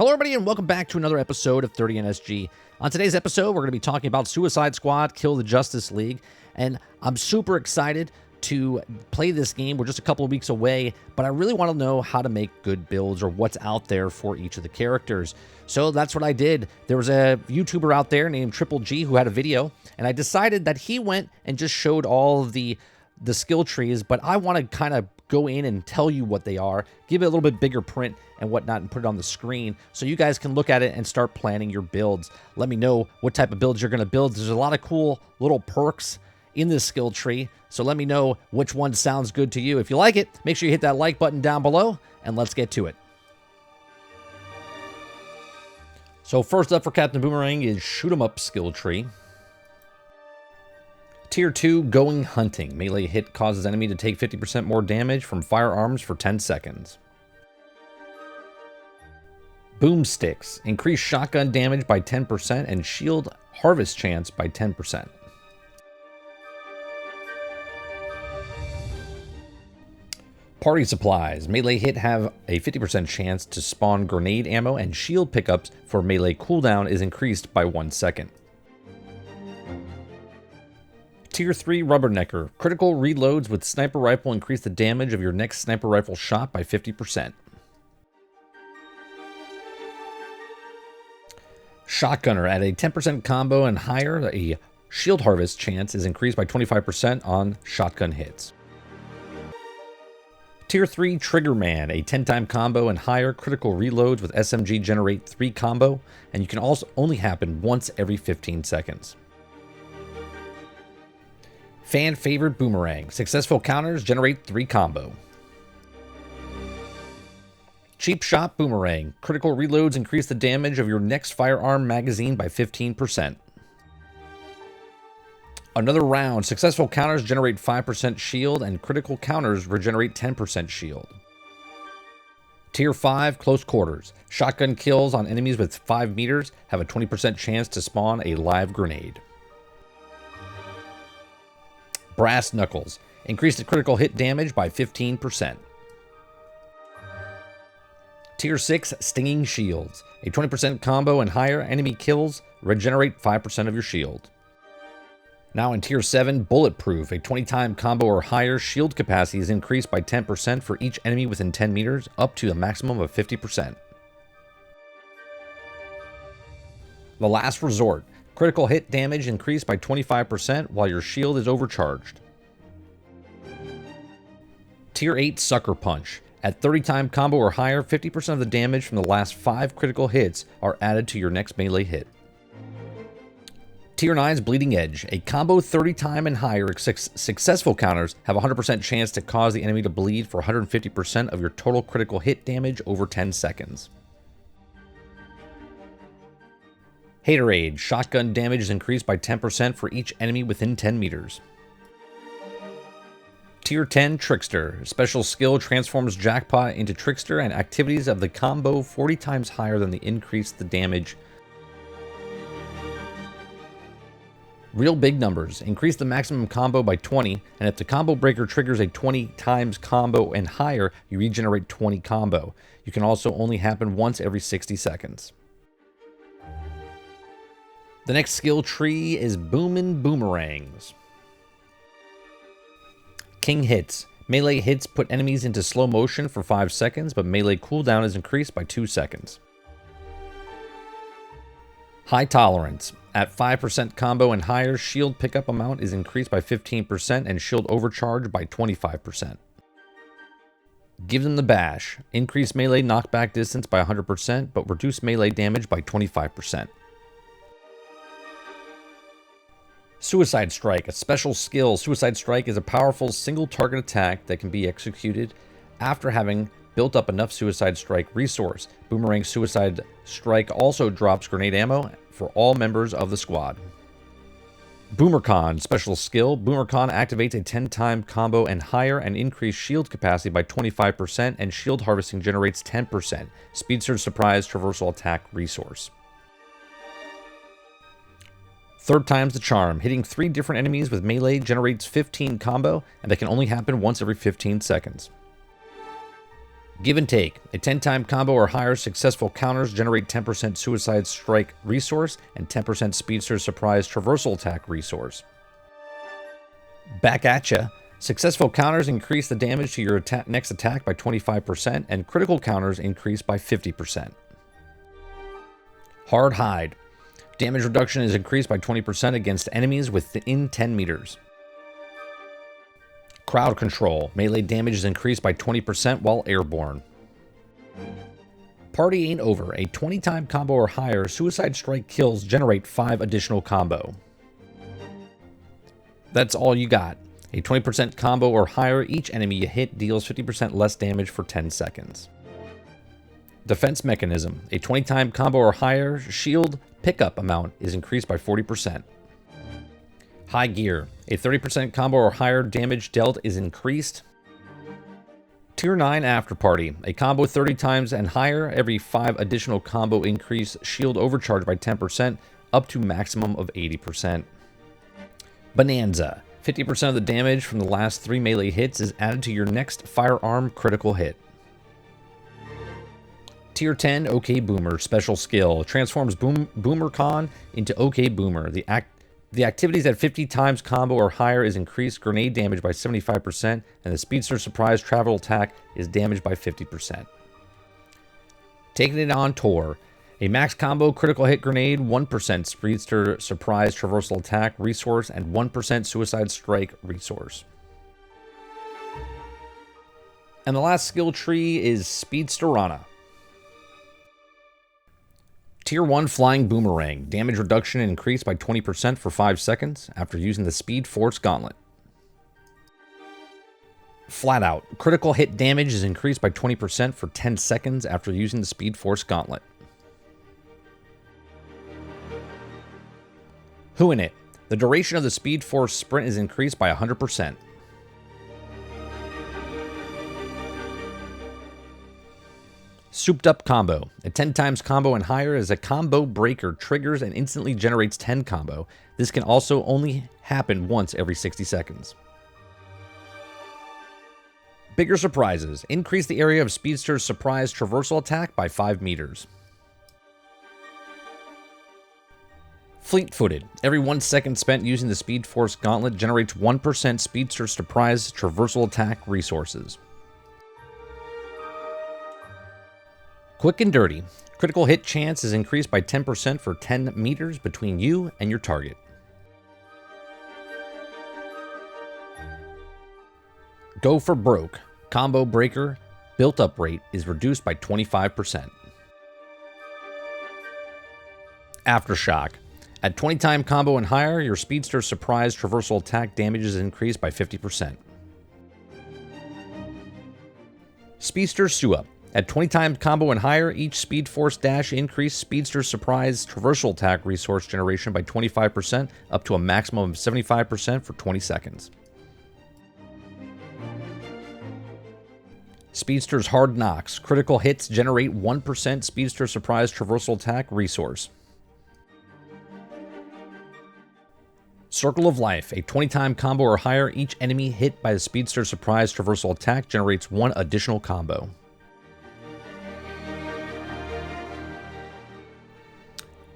Hello, everybody, and welcome back to another episode of 30NSG. On today's episode, we're going to be talking about Suicide Squad Kill the Justice League, and I'm super excited to play this game. We're just a couple of weeks away, but I really want to know how to make good builds or what's out there for each of the characters. So that's what I did. There was a YouTuber out there named Triple G who had a video, and I decided that he went and just showed all of the skill trees, but I want to kind of go in and tell you what they are, give it a little bit bigger print and whatnot, and put it on the screen so you guys can look at it and start planning your builds. Let me know what type of builds you're going to build. There's a lot of cool little perks in this skill tree, so let me know which one sounds good to you. If you like it, make sure you hit that like button down below, and let's get to it. So first up for Captain Boomerang is Shoot 'em Up skill tree. Tier 2, Going Hunting. Melee hit causes enemy to take 50% more damage from firearms for 10 seconds. Boomsticks. Increase shotgun damage by 10% and shield harvest chance by 10%. Party Supplies. Melee hit have a 50% chance to spawn grenade ammo, and shield pickups for melee cooldown is increased by 1 second. Tier 3 Rubbernecker. Critical reloads with sniper rifle increase the damage of your next sniper rifle shot by 50%. Shotgunner. At a 10% combo and higher, a shield harvest chance is increased by 25% on shotgun hits. Tier 3 Triggerman. A 10-time combo and higher, critical reloads with SMG generate 3 combo, and you can also only happen once every 15 seconds. Fan Favorite Boomerang. Successful counters generate 3 combo. Cheap Shot Boomerang. Critical reloads increase the damage of your next firearm magazine by 15%. Another round. Successful counters generate 5% shield, and critical counters regenerate 10% shield. Tier 5 Close Quarters. Shotgun kills on enemies with 5 meters have a 20% chance to spawn a live grenade. Brass Knuckles. Increase the critical hit damage by 15%. Tier 6 Stinging Shields. A 20% combo and higher, enemy kills regenerate 5% of your shield. Now in Tier 7 Bulletproof. A 20-time combo or higher, shield capacity is increased by 10% for each enemy within 10 meters, up to a maximum of 50%. The Last Resort. Critical hit damage increased by 25% while your shield is overcharged. Tier 8 Sucker Punch. At 30-time combo or higher, 50% of the damage from the last 5 critical hits are added to your next melee hit. Tier 9's Bleeding Edge. A combo 30-time and higher successful counters have a 100% chance to cause the enemy to bleed for 150% of your total critical hit damage over 10 seconds. Haterade. Shotgun damage is increased by 10% for each enemy within 10 meters. Tier 10 Trickster. Special skill transforms Jackpot into Trickster, and activities of the combo 40 times higher than the increase the damage. Real Big Numbers. Increase the maximum combo by 20, and if the combo breaker triggers a 20 times combo and higher, you regenerate 20 combo. You can also only happen once every 60 seconds. The next skill tree is Boomin' Boomerangs. King Hits. Melee hits put enemies into slow motion for 5 seconds, but melee cooldown is increased by 2 seconds. High Tolerance. At 5% combo and higher, shield pickup amount is increased by 15% and shield overcharge by 25%. Give Them the Bash. Increase melee knockback distance by 100%, but reduce melee damage by 25%. Suicide Strike. A special skill. Suicide Strike is a powerful single target attack that can be executed after having built up enough Suicide Strike resource. Boomerang Suicide Strike also drops grenade ammo for all members of the squad. Boomercon. Special skill. Boomercon activates a 10-time combo and higher, and increase shield capacity by 25%, and shield harvesting generates 10%. Speedster Surprise Traversal Attack resource. Third time's the charm. Hitting 3 different enemies with melee generates 15 combo, and that can only happen once every 15 seconds. Give and Take. A 10-time combo or higher successful counters generate 10% Suicide Strike resource and 10% Speedster Surprise Traversal Attack resource. Back at Ya. Successful counters increase the damage to your next attack by 25%, and critical counters increase by 50%. Hard Hide. Damage reduction is increased by 20% against enemies within 10 meters. Crowd Control. Melee damage is increased by 20% while airborne. Party Ain't Over. A 20-time combo or higher, Suicide Strike kills generate 5 additional combo. That's all you got. A 20% combo or higher, each enemy you hit deals 50% less damage for 10 seconds. Defense Mechanism. A 20-time combo or higher, shield pickup amount is increased by 40%. High Gear. A 30% combo or higher, damage dealt is increased. Tier 9 After Party. A combo 30 times and higher, every 5 additional combo increase shield overcharge by 10%, up to maximum of 80%. Bonanza. 50% of the damage from the last 3 melee hits is added to your next firearm critical hit. Tier 10 OK Boomer. Special skill. Transforms Boomer Con into OK Boomer. The activities at 50 times combo or higher is increased grenade damage by 75%, and the Speedster Surprise Travel Attack is damaged by 50%. Taking It On Tour. A max combo critical hit grenade, 1% Speedster Surprise Traversal Attack resource, and 1% Suicide Strike resource. And the last skill tree is Speedsterana. Tier 1 Flying Boomerang. Damage reduction increased by 20% for 5 seconds after using the Speed Force Gauntlet. Flat Out. Critical hit damage is increased by 20% for 10 seconds after using the Speed Force Gauntlet. Who In It. The duration of the Speed Force sprint is increased by 100%. Souped Up Combo. A 10 times combo and higher is a combo breaker, triggers and instantly generates 10 combo. This can also only happen once every 60 seconds. Bigger Surprises. Increase the area of Speedster's Surprise Traversal Attack by 5 meters. Fleet-Footed. Every 1 second spent using the Speed Force Gauntlet generates 1% Speedster Surprise Traversal Attack resources. Quick and Dirty. Critical hit chance is increased by 10% for 10 meters between you and your target. Go for Broke. Combo breaker. Built-up rate is reduced by 25%. Aftershock. At 20-time combo and higher, your Speedster Surprise Traversal Attack damage is increased by 50%. Speedster Sup. At 20-time combo and higher, each Speed Force dash increase Speedster Surprise Traversal Attack resource generation by 25%, up to a maximum of 75% for 20 seconds. Speedster's Hard Knocks. Critical hits generate 1% Speedster Surprise Traversal Attack resource. Circle of Life. A 20-time combo or higher, each enemy hit by the Speedster Surprise Traversal Attack generates 1 additional combo.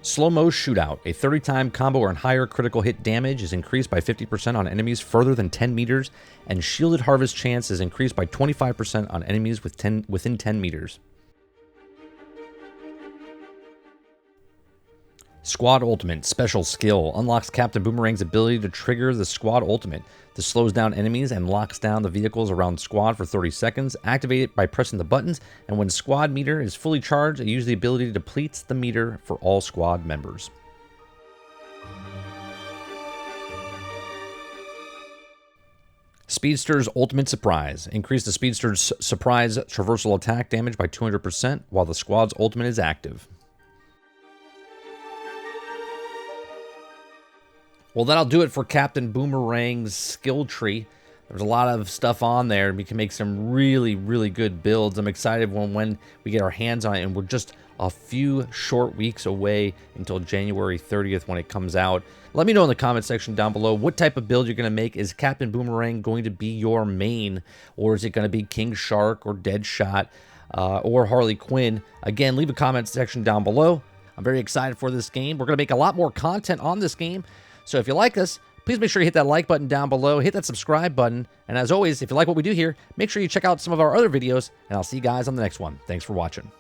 Slow-Mo Shootout. A 30-time combo or higher critical hit damage is increased by 50% on enemies further than 10 meters, and Shielded Harvest chance is increased by 25% on enemies within 10 meters. Squad Ultimate. Special skill. Unlocks Captain Boomerang's ability to trigger the Squad Ultimate. This slows down enemies and locks down the vehicles around Squad for 30 seconds. Activate it by pressing the buttons, and when Squad meter is fully charged, it uses the ability to deplete the meter for all Squad members. Speedster's Ultimate Surprise. Increase the Speedster's Surprise Traversal Attack damage by 200% while the Squad's Ultimate is active. Well, that'll do it for Captain Boomerang's skill tree. There's a lot of stuff on there. We can make some really, really good builds. I'm excited when we get our hands on it, and we're just a few short weeks away until January 30th when it comes out. Let me know in the comment section down below what type of build you're going to make. Is Captain Boomerang going to be your main, or is it going to be King Shark or Deadshot or Harley Quinn? Again, leave a comment section down below. I'm very excited for this game. We're going to make a lot more content on this game. So if you like us, please make sure you hit that like button down below, hit that subscribe button, and as always, if you like what we do here, make sure you check out some of our other videos, and I'll see you guys on the next one. Thanks for watching.